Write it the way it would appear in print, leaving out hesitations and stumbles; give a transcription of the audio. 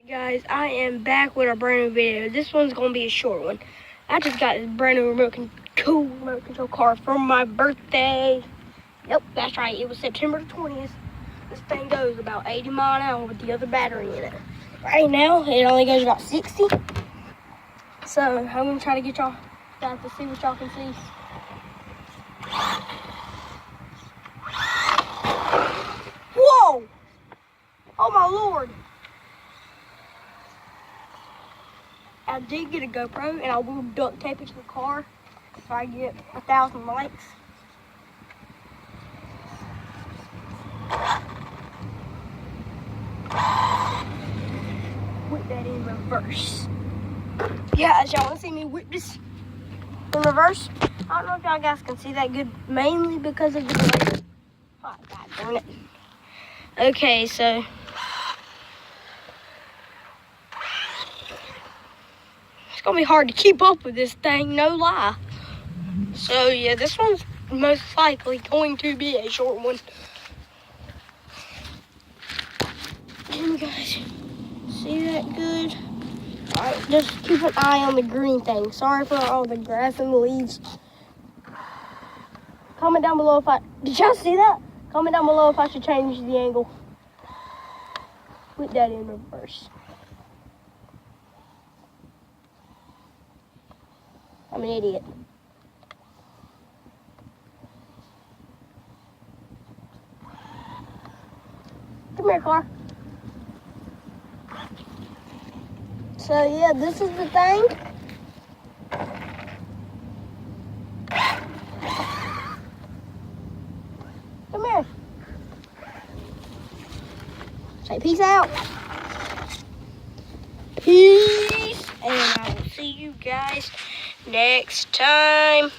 Guys, I am back with a brand new video. This one's gonna be a short one. I just got this brand new remote control car for my birthday. Yep, that's right. It was September the 20th. This thing goes about 80 miles an hour with the other battery in it. Right now, it only goes about 60. So I'm gonna try to get y'all guys to see what y'all can see. Whoa! Oh my Lord! I did get a GoPro, and I will duct tape it to the car if I get 1,000 likes. Whip that in reverse. Yeah, as y'all want to see me whip this in reverse. I don't know if y'all guys can see that good, mainly because of the delay. Oh, God darn it. Okay, so it's gonna be hard to keep up with this thing, no lie. So yeah, this one's most likely going to be a short one. Can you guys see that good? Alright, just keep an eye on the green thing. Sorry for all the grass and the leaves. Comment down below if did y'all see that? Comment down below if I should change the angle. Put that in reverse. I'm an idiot. Come here, car. So yeah, this is the thing. Come here. Say peace out. Peace. And I will see you guys next time.